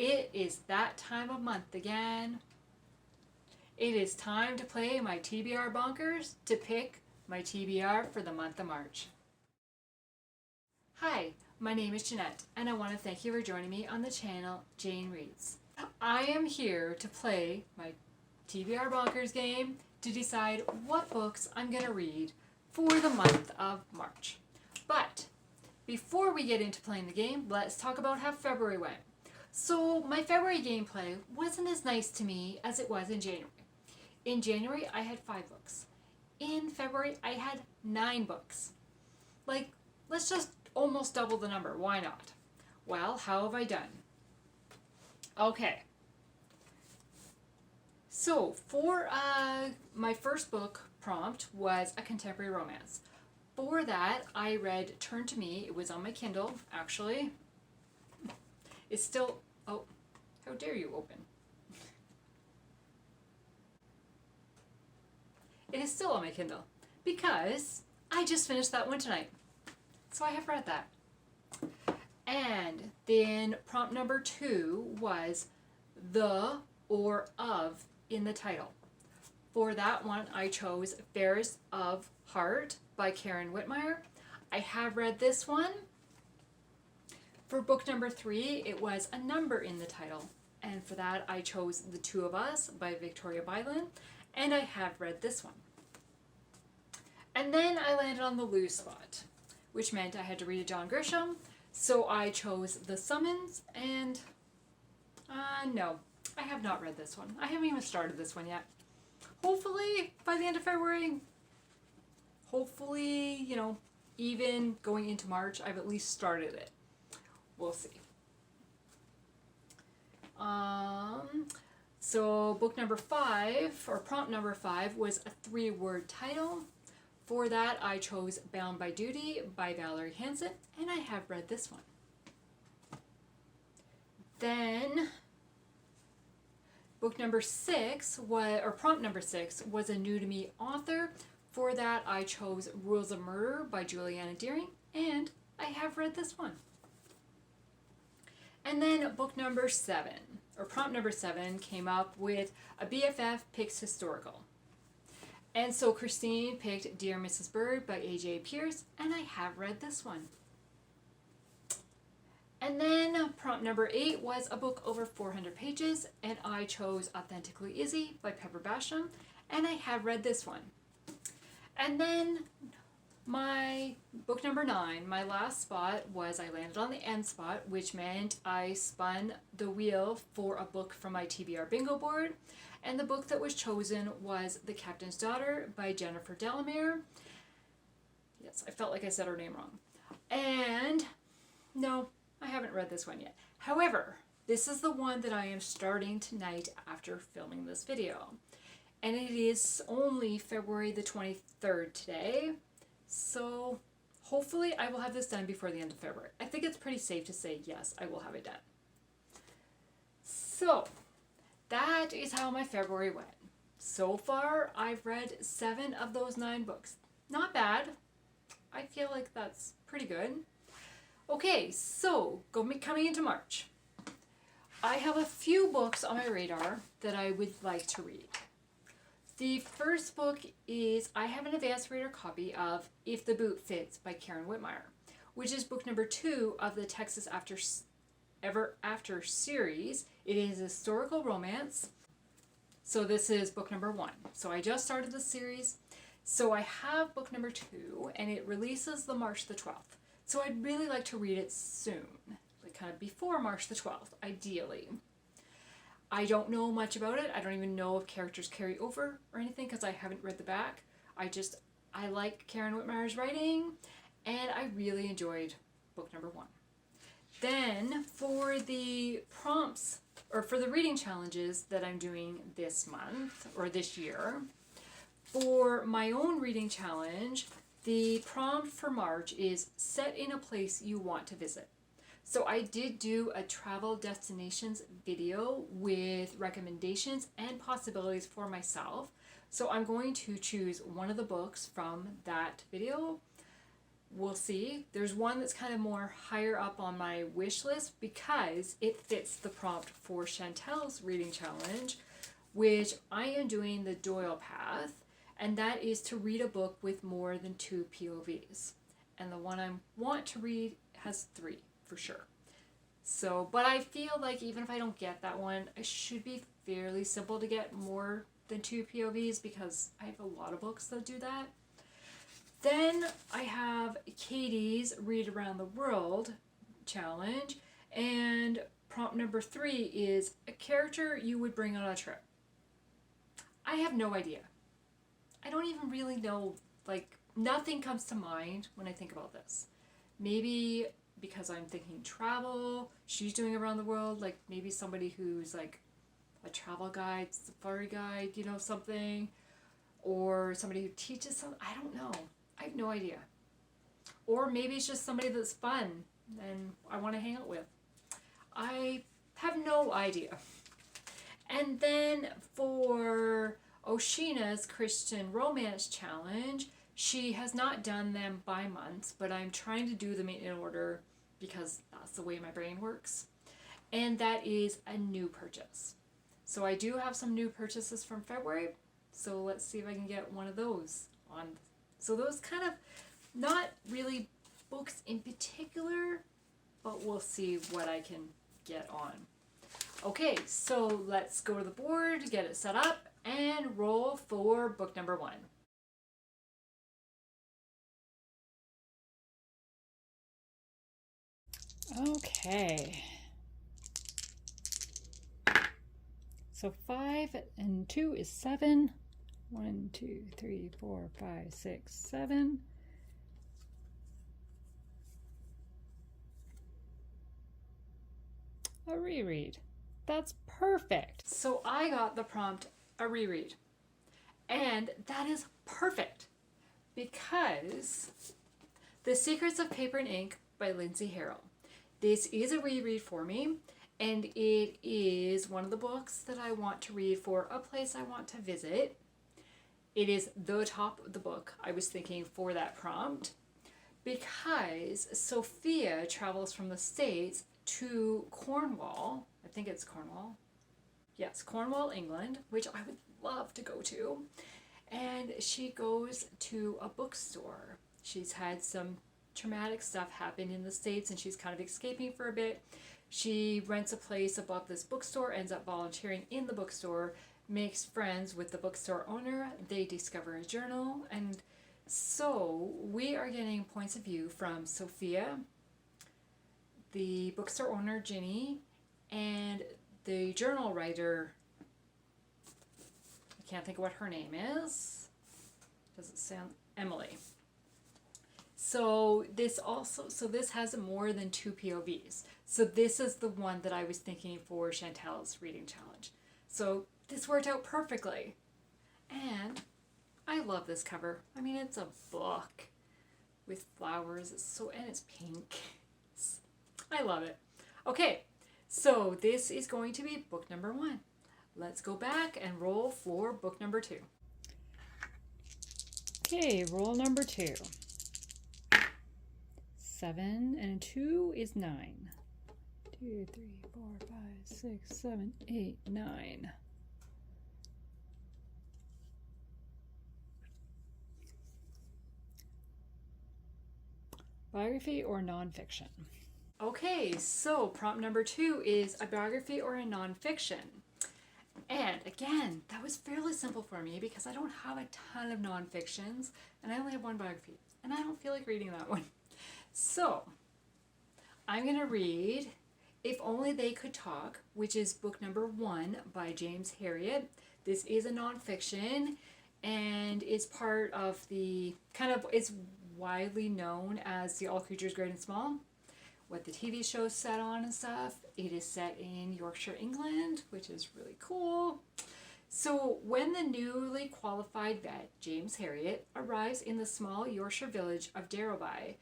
It is that time of month again. It is time to play my TBR Bonkers to pick my TBR for the month of March. Hi, my name is Jeanette, and I want to thank you for joining me on the channel Jane Reads. I am here to play my TBR Bonkers game to decide what books I'm going to read for the month of March. But before we get into playing the game, let's talk about how February went. So my February gameplay wasn't as nice to me as it was in January. In January, I had 5 books. In February, I had 9 books. Like, let's just almost double the number. Why not? Well, how have I done? Okay. So, for my first book prompt was a contemporary romance. For that, I read Turn to Me. It was on my Kindle, actually. It's still... Oh, how dare you open? It is still on my Kindle because I just finished that one tonight. So I have read that. And then prompt number 2 was the or of in the title. For that one, I chose Fairest of Heart by Witemeyer. I have read this one. For book number 3, it was a number in the title. And for that, I chose The Two of Us by Victoria Bylin. And I have read this one. And then I landed on the lose spot, which meant I had to read a John Grisham. So I chose The Summons, and no, I have not read this one. I haven't even started this one yet. Hopefully, by the end of February, hopefully, you know, even going into March, I've at least started it. We'll see. So book number 5, or prompt number 5, was a 3-word title. For that, I chose Bound by Duty by Valerie Hansen, and I have read this one. Then, book number 6, or prompt number 6, was a new to me author. For that, I chose Rules of Murder by Julianna, and I have read this one. And then book number 7, or prompt number 7, came up with a BFF Picks Historical. And so Christine picked Dear Mrs. Bird by A.J. Pearce, and I have read this one. And then prompt number 8 was a book over 400 pages, and I chose Authentically, Izzy by Basham, and I have read this one. And then my book number 9, my last spot, was I landed on the end spot, which meant I spun the wheel for a book from my TBR bingo board. And the book that was chosen was The Captain's Daughter by Jennifer Delamere. Yes, I felt like I said her name wrong. And no, I haven't read this one yet. However, this is the one that I am starting tonight after filming this video. And it is only February the 23rd today. So hopefully I will have this done before the end of February. I think it's pretty safe to say yes, I will have it done. So that is how my February went. So far, I've read 7 of those 9 books. Not bad. I feel like that's pretty good. Okay, so coming into March. I have a few books on my radar that I would like to read. The first book is, I have an advanced reader copy of If the Boot Fits by Witemeyer, which is book number 2 of the Texas Ever After series. It is a historical romance. So this is book number 1. So I just started the series. So I have book number 2, and it releases the March the 12th. So I'd really like to read it soon, like kind of before March the 12th, ideally. I don't know much about it. I don't even know if characters carry over or anything because I haven't read the back. I like Witmeyer's writing, and I really enjoyed book number 1. Then for the prompts, or for the reading challenges that I'm doing this month, or this year, for my own reading challenge, the prompt for March is set in a place you want to visit. So I did do a travel destinations video with recommendations and possibilities for myself. So I'm going to choose one of the books from that video we'll see. There's one that's kind of more higher up on my wish list because it fits the prompt for Chantel's reading challenge, which I am doing the Doyle path, and that is to read a book with more than 2 POVs. And the one I want to read has 3 for sure. So, but I feel like even if I don't get that one, it should be fairly simple to get more than 2 POVs because I have a lot of books that do that. Then I have Katie's Read Around the World challenge, and prompt number 3 is a character you would bring on a trip. I have no idea. I don't even really know, like, nothing comes to mind when I think about this. Maybe because I'm thinking travel, she's doing around the world, like maybe somebody who's like a travel guide, safari guide, you know, something, or somebody who teaches something. I don't know. I have no idea. Or maybe it's just somebody that's fun and I want to hang out with. I have no idea. And then for Oshina's Christian Romance Challenge, she has not done them by months, but I'm trying to do them in order because that's the way my brain works. And that is a new purchase. So I do have some new purchases from February, so let's see if I can get one of those on. So those kind of, not really books in particular, but we'll see what I can get on. Okay, so let's go to the board, get it set up, and roll for book number 1. Okay. So 5 and 2 is 7. 1, 2, 3, 4, 5, 6, 7. A reread. That's perfect. So I got the prompt, a reread. And that is perfect because The Secrets of Paper and Ink by Lindsay Harrel. This is a reread for me, and it is one of the books that I want to read for a place I want to visit. It is the top of the book I was thinking for that prompt because Sophia travels from the States to Cornwall. I think it's Cornwall. Yes, Cornwall, England, which I would love to go to. And she goes to a bookstore. She's had some traumatic stuff happen in the States and she's kind of escaping for a bit. She rents a place above this bookstore, ends up volunteering in the bookstore, makes friends with the bookstore owner. They discover a journal, and so we are getting points of view from Sophia, the bookstore owner Ginny, and the journal writer. I can't think of what her name is. Does it sound Emily? So this has more than 2 POVs. So this is the one that I was thinking for Chantel's reading challenge. So this worked out perfectly. And I love this cover. I mean, it's a book with flowers. And it's pink. I love it. Okay, so this is going to be book number 1. Let's go back and roll for book number 2. Okay, roll number 2. 7 and 2 is 9. 2, 3, 4, 5, 6, 7, 8, 9. Biography or nonfiction? Okay, so prompt number 2 is a biography or a nonfiction. And again, that was fairly simple for me because I don't have a ton of nonfictions and I only have one biography and I don't feel like reading that one. So I'm going to read If Only They Could Talk, which is book number 1 by James Herriot. This is a nonfiction and it's part of the it's widely known as the All Creatures Great and Small, what the TV show's set on and stuff. It is set in Yorkshire, England, which is really cool. So when the newly qualified vet, James Herriot, arrives in the small Yorkshire village of Darrowby,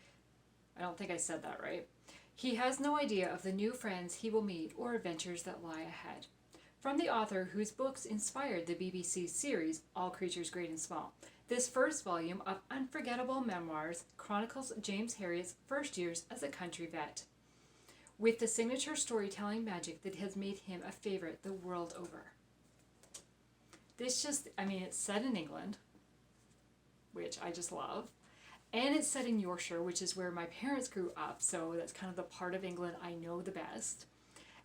I don't think I said that right, he has no idea of the new friends he will meet or adventures that lie ahead. From the author whose books inspired the BBC series All Creatures Great and Small. This first volume of unforgettable memoirs chronicles James Herriot's first years as a country vet, with the signature storytelling magic that has made him a favorite the world over. This just, I mean, it's set in England, which I just love, and it's set in Yorkshire, which is where my parents grew up, so that's kind of the part of England I know the best.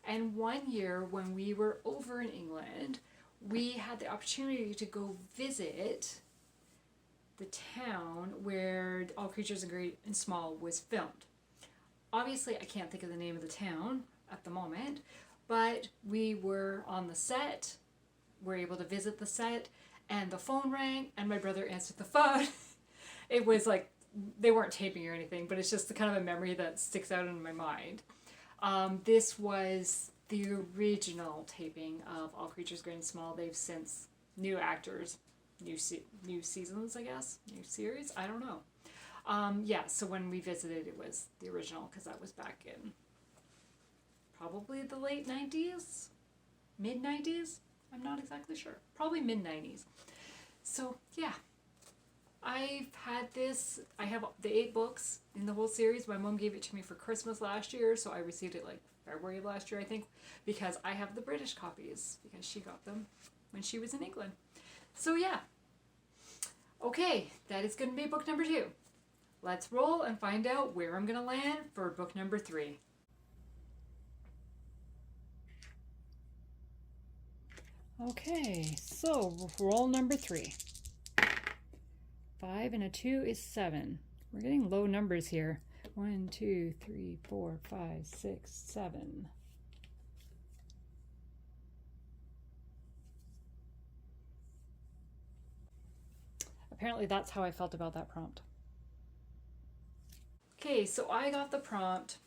And one year when we were over in England, we had the opportunity to go visit the town where All Creatures Great and Small was filmed. Obviously, I can't think of the name of the town at the moment, but we were on the set, were able to visit the set, and the phone rang, and my brother answered the phone. It was like, they weren't taping or anything, but it's just the kind of a memory that sticks out in my mind. This was the original taping of All Creatures Great and Small. They've since, new actors, new seasons, I guess, new series, I don't know. Yeah, so when we visited, it was the original, because that was back in probably the late 90s, mid 90s. I'm not exactly sure. Probably mid 90s. So yeah, I've had this. I have the 8 books in the whole series. My mom gave it to me for Christmas last year, so I received it like February of last year, I think, because I have the British copies because she got them when she was in England. So yeah. Okay, that is going to be book number 2. Let's roll and find out where I'm going to land for book number 3. Okay, so roll number 3. 5 and a 2 is 7. We're getting low numbers here. 1, 2, 3, 4, 5, 6, 7. Apparently that's how I felt about that prompt. Okay, so I got the prompt,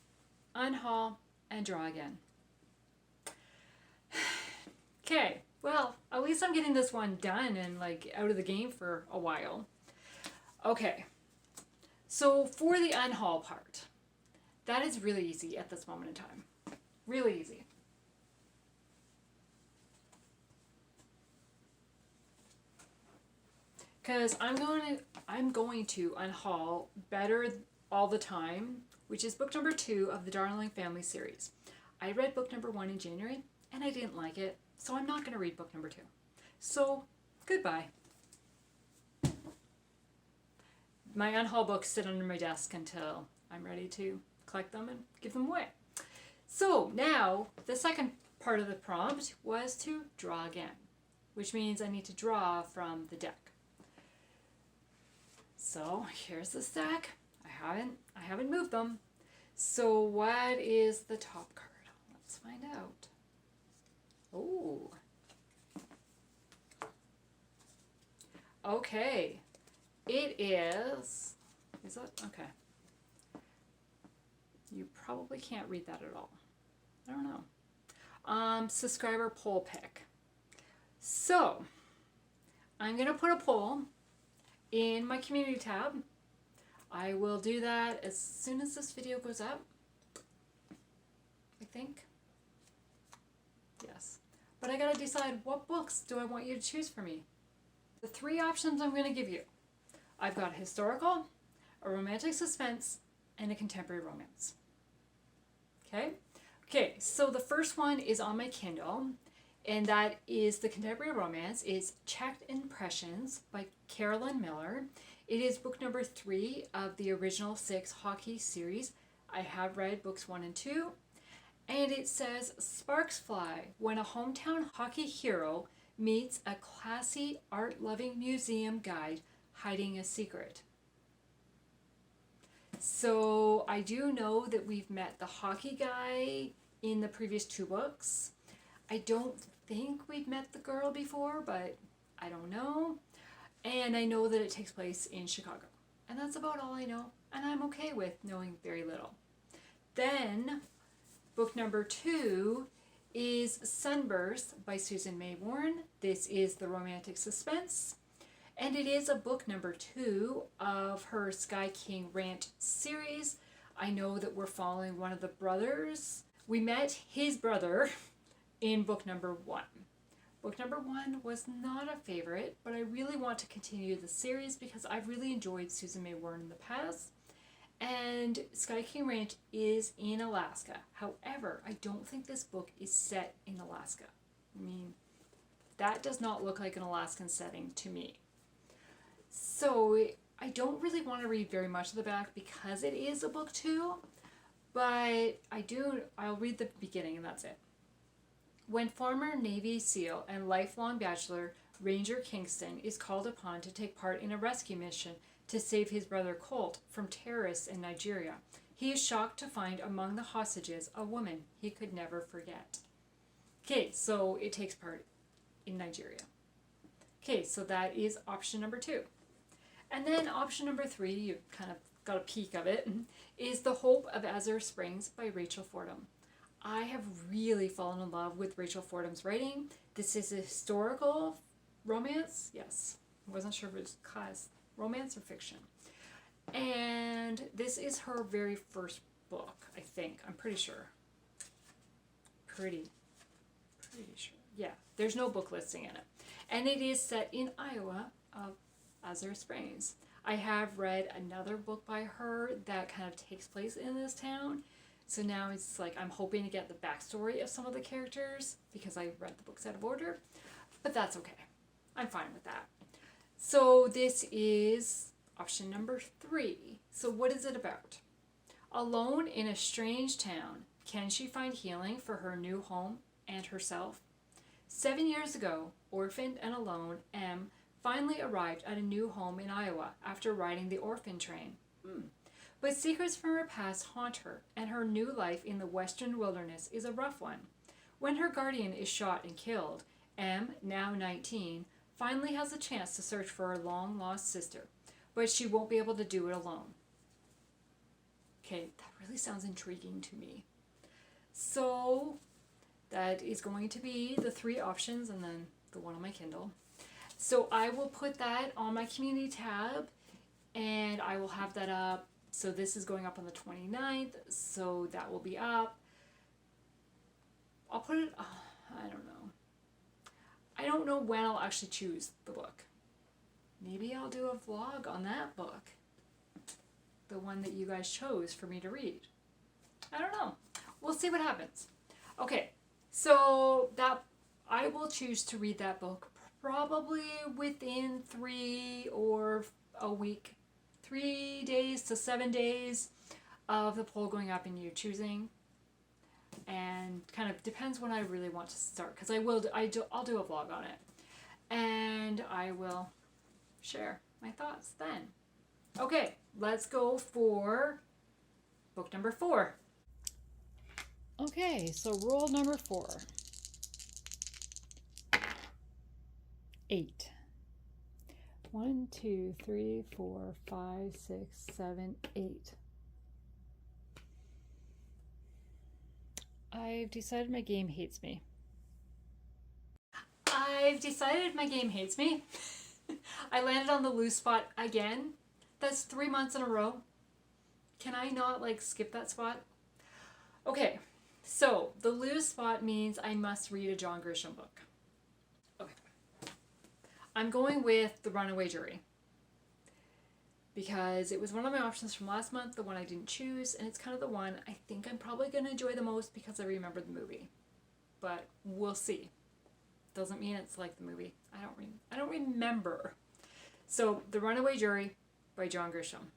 unhaul and draw again. Okay, well, at least I'm getting this one done and like out of the game for a while. Okay, so for the unhaul part, that is really easy at this moment in time. Really easy. Because I'm going to unhaul Better All the Time, which is book number 2 of the Darling Family series. I read book number 1 in January, and I didn't like it, so I'm not going to read book number 2. So, goodbye. My unhaul books sit under my desk until I'm ready to collect them and give them away. So, now, the second part of the prompt was to draw again, which means I need to draw from the deck. So here's the stack. I haven't moved them. So what is the top card? Let's find out. Oh. Okay. It is that okay? You probably can't read that at all. I don't know. Subscriber poll pick. So I'm gonna put a poll in my community tab. I will do that as soon as this video goes up, I think. Yes. But I gotta decide, what books do I want you to choose for me? The 3 options I'm gonna give you. I've got a historical, a romantic suspense, and a contemporary romance. Okay? Okay, so the first one is on my Kindle, and that is the contemporary romance. It's Checked Impressions by Carolyn Miller. It is book number 3 of the original 6 hockey series. I have read books 1 and 2. And it says, sparks fly when a hometown hockey hero meets a classy, art-loving museum guide hiding a secret. So I do know that we've met the hockey guy in the previous 2 books. I don't think we've met the girl before, but I don't know. And I know that it takes place in Chicago. And that's about all I know. And I'm okay with knowing very little. Then, book number 2 is Sunburst by Susan May Warren. This is the romantic suspense. And it is a book number 2 of her Sky King Ranch series. I know that we're following one of the brothers. We met his brother in book number 1. Book number 1 was not a favorite, but I really want to continue the series because I've really enjoyed Susan May Warren in the past. And Sky King Ranch is in Alaska. However, I don't think this book is set in Alaska. I mean, that does not look like an Alaskan setting to me. So I don't really want to read very much of the back because it is a book 2, but I'll read the beginning and that's it. When former Navy SEAL and lifelong bachelor Ranger Kingston is called upon to take part in a rescue mission to save his brother Colt from terrorists in Nigeria, he is shocked to find among the hostages a woman he could never forget. Okay, so it takes part in Nigeria. Okay, so that is option number 2. And then option number 3, you kind of got a peek of it, is The Hope of Azure Springs by Rachel Fordham. I have really fallen in love with Rachel Fordham's writing. This is a historical romance. Yes, I wasn't sure if it was class romance or fiction. And this is her very first book, I think. I'm pretty sure. Pretty sure. Yeah, there's no book listing in it. And it is set in Iowa of Azure Springs. I have read another book by her that kind of takes place in this town. So now it's like I'm hoping to get the backstory of some of the characters because I read the books out of order. But that's okay. I'm fine with that. So this is option number 3. So what is it about? Alone in a strange town, can she find healing for her new home and herself? 7 years ago, orphaned and alone, Em finally arrived at a new home in Iowa after riding the orphan train. But secrets from her past haunt her, and her new life in the western wilderness is a rough one. When her guardian is shot and killed, Em, now 19, finally has a chance to search for her long-lost sister, but she won't be able to do it alone. Okay, that really sounds intriguing to me. So that is going to be the 3 options and then the one on my Kindle. So I will put that on my community tab and I will have that up. So this is going up on the 29th, so that will be up. I'll put it, I don't know. I don't know when I'll actually choose the book. Maybe I'll do a vlog on that book. The one that you guys chose for me to read. I don't know. We'll see what happens. Okay, so that I will choose to read that book probably within 3 or a week. 3 days to 7 days of the poll going up and you choosing, and kind of depends when I really want to start because I'll do a vlog on it and I will share my thoughts then. Okay, let's go for book number 4. Okay, so roll number 4. 8. 1, 2, 3, 4, 5, 6, 7, 8. I've decided my game hates me. I landed on the loose spot again. That's 3 months in a row. Can I not skip that spot? Okay, so the loose spot means I must read a John Grisham book. Okay. I'm going with The Runaway Jury because it was one of my options from last month, the one I didn't choose, and it's kind of the one I think I'm probably going to enjoy the most because I remember the movie. But we'll see. Doesn't mean it's like the movie. I don't remember. So, The Runaway Jury by John Grisham.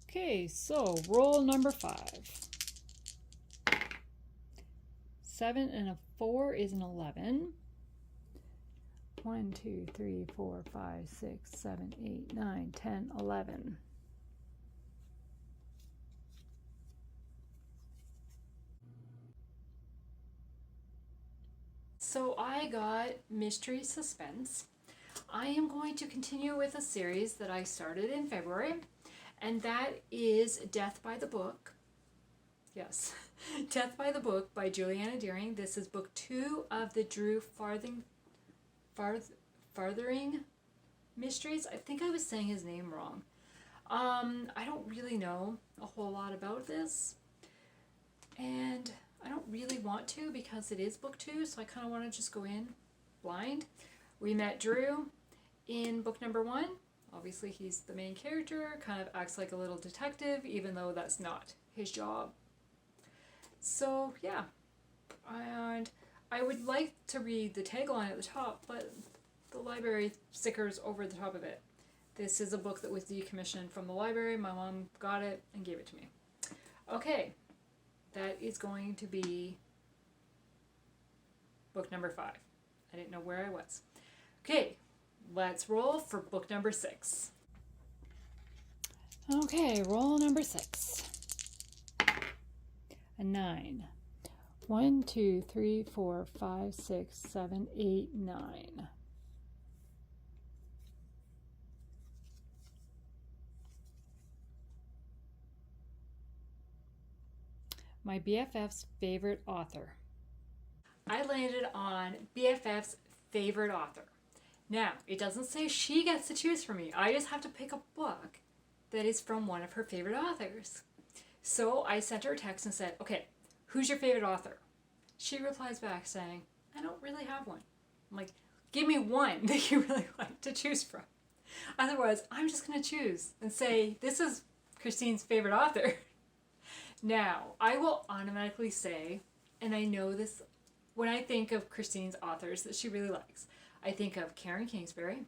Okay, so roll number 5. 7 and a 4 is an 11. 1, 2, 3, 4, 5, 6, 7, 8, 9, 10, 11. So I got Mystery Suspense. I am going to continue with a series that I started in February, and that is Death by the Book. Yes, Death by the Book by Julianna Deering. This is book 2 of the Drew Farthering Mysteries. I think I was saying his name wrong. I don't really know a whole lot about this, and I don't really want to because it is book 2, so I kind of want to just go in blind. We met Drew in book number 1. Obviously, he's the main character, kind of acts like a little detective, even though that's not his job. So, yeah. And I would like to read the tagline at the top, but the library stickers over the top of it. This is a book that was decommissioned from the library. My mom got it and gave it to me. Okay, that is going to be book number 5. I didn't know where I was. Okay, let's roll for book number 6. Okay, roll number 6. A 9. 1, 2, 3, 4, 5, 6, 7, 8, 9. My BFF's favorite author. I landed on BFF's favorite author. Now, it doesn't say she gets to choose for me. I just have to pick a book that is from one of her favorite authors. So I sent her a text and said, okay, who's your favorite author? She replies back saying, I don't really have one. I'm like, give me one that you really like to choose from. Otherwise, I'm just going to choose and say, this is Christine's favorite author. Now, I will automatically say, and I know this, when I think of Christine's authors that she really likes, I think of Karen Kingsbury,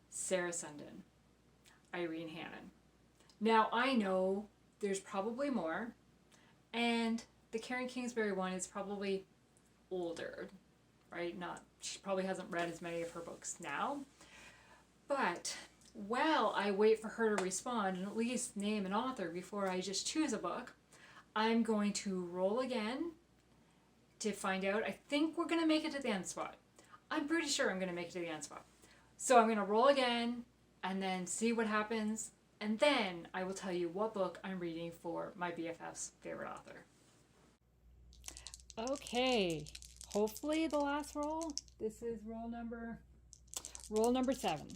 Sarah Sundin, Irene Hannon. Now, I know there's probably more, and the Karen Kingsbury one is probably older, right? She probably hasn't read as many of her books now. But while I wait for her to respond and at least name an author before I just choose a book, I'm going to roll again to find out. I think we're going to make it to the end spot. I'm pretty sure I'm going to make it to the end spot. So I'm going to roll again and then see what happens. And then I will tell you what book I'm reading for my BFF's favorite author. Okay, hopefully the last roll. This is roll number 7.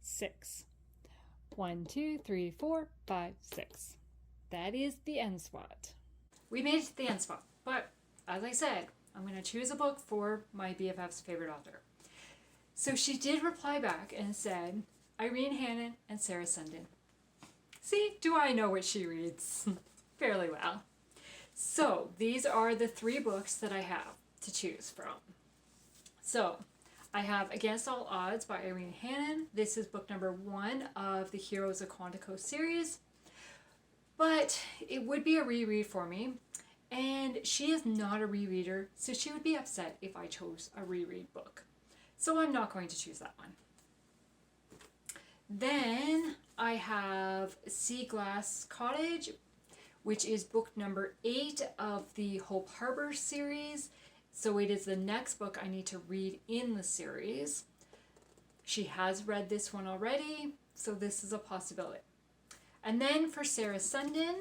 6. 1, 2, 3, 4, 5, 6. That is the end spot. We made it to the end spot, but as I said, I'm going to choose a book for my BFF's favorite author. So she did reply back and said, Irene Hannon and Sarah Sundin. See, do I know what she reads? Fairly well. So these are the 3 books that I have to choose from. So I have Against All Odds by Irene Hannon. This is book number 1 of the Heroes of Quantico series. But it would be a reread for me. And she is not a rereader, so she would be upset if I chose a reread book. So I'm not going to choose that one. Then I have Sea Glass Cottage, which is book number 8 of the Hope Harbor series. So it is the next book I need to read in the series. She has read this one already, so this is a possibility. And then for Sarah Sundin,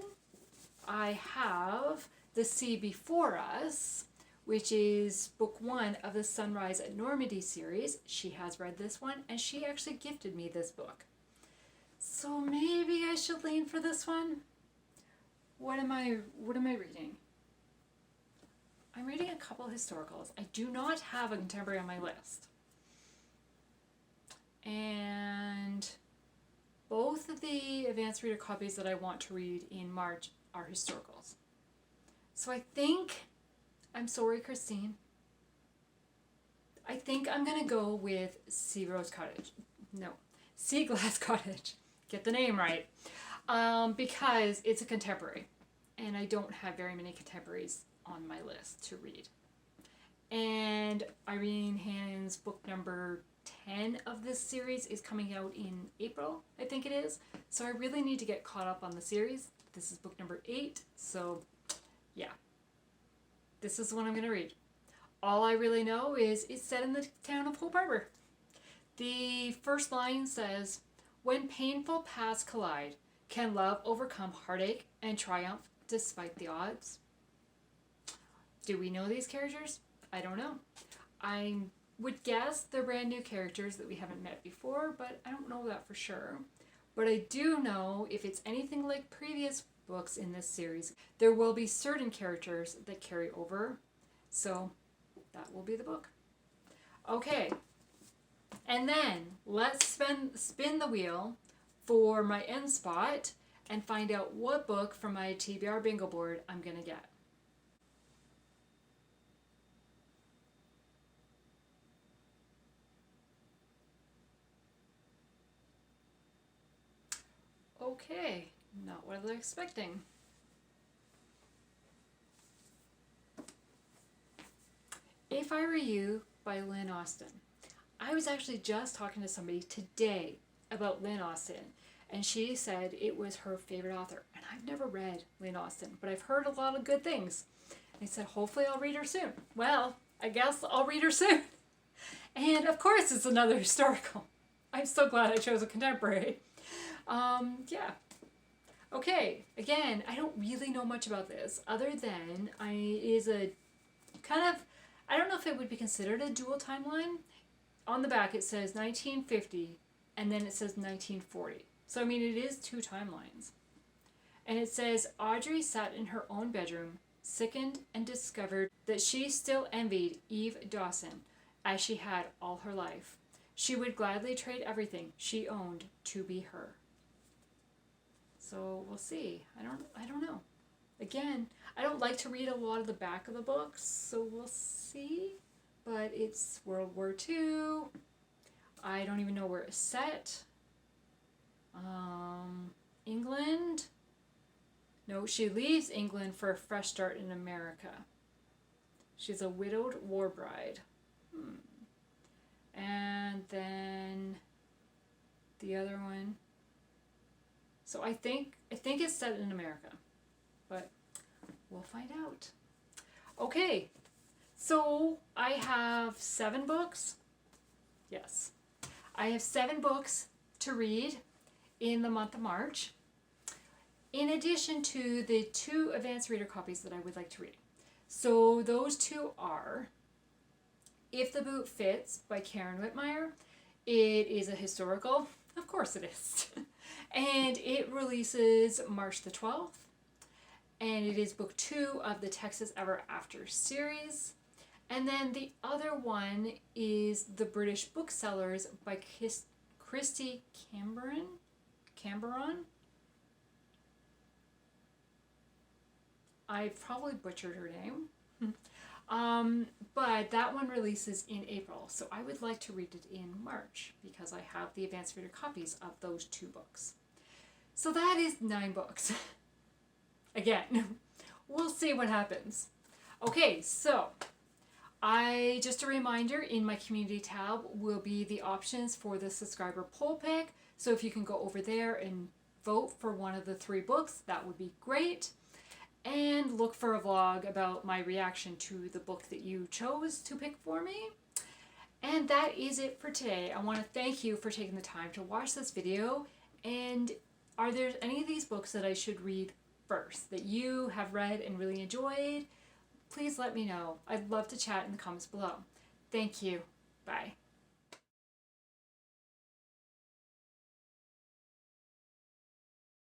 I have The Sea Before Us, which is book 1 of the Sunrise at Normandy series. She has read this one, and she actually gifted me this book. So maybe I should lean for this one. What am I reading? I'm reading a couple historicals. I do not have a contemporary on my list. And both of the advanced reader copies that I want to read in March are historicals. So I think, I'm sorry, Christine, I think I'm going to go with Sea Glass Cottage. Get the name right. Because it's a contemporary. And I don't have very many contemporaries on my list to read. And Irene Hannon's book number 10 of this series is coming out in April, I think it is. So I really need to get caught up on the series. This is book number 8, so yeah. This is the one I'm going to read. All I really know is it's set in the town of Hope Harbor. The first line says, when painful paths collide, can love overcome heartache and triumph despite the odds? Do we know these characters? I don't know. I would guess they're brand new characters that we haven't met before, but I don't know that for sure. But I do know if it's anything like previous books in this series. There will be certain characters that carry over, so that will be the book. Okay, and then let's spin the wheel for my end spot and find out what book from my TBR bingo board I'm going to get. Okay, not what I was expecting. If I Were You by Lynn Austen. I was actually just talking to somebody today about Lynn Austen, and she said it was her favorite author. And I've never read Lynn Austen, but I've heard a lot of good things. And I said, hopefully I'll read her soon. Well, I guess I'll read her soon. And of course it's another historical. I'm so glad I chose a contemporary. Yeah. Okay, again, I don't really know much about this, other than it is a kind of, I don't know if it would be considered a dual timeline. On the back it says 1950, and then it says 1940. So, I mean, it is two timelines. And it says, Audrey sat in her own bedroom, sickened, and discovered that she still envied Eve Dawson, as she had all her life. She would gladly trade everything she owned to be her. So we'll see. I don't know. Again, I don't like to read a lot of the back of the books, so we'll see. But it's World War II. I don't even know where it's set. England. No, she leaves England for a fresh start in America. She's a widowed war bride. And then the other one. So I think it's set in America, but we'll find out. Okay, so I have 7 books. Yes, I have 7 books to read in the month of March, in addition to the 2 advanced reader copies that I would like to read. So those 2 are If the Boot Fits by Karen Witemeyer. It is a historical. Of course it is. And it releases March the 12th. And it is book 2 of the Texas Ever After series. And then the other one is The British Booksellers by Christy Camberon. I probably butchered her name. But that one releases in April, so I would like to read it in March because I have the advanced reader copies of those 2 books. So that is 9 books. Again, we'll see what happens. Okay, so just a reminder, in my community tab will be the options for the subscriber poll pick. So if you can go over there and vote for one of the 3 books, that would be great. And look for a vlog about my reaction to the book that you chose to pick for me. And that is it for today. I want to thank you for taking the time to watch this video. And are there any of these books that I should read first that you have read and really enjoyed? Please let me know. I'd love to chat in the comments below. Thank you. Bye.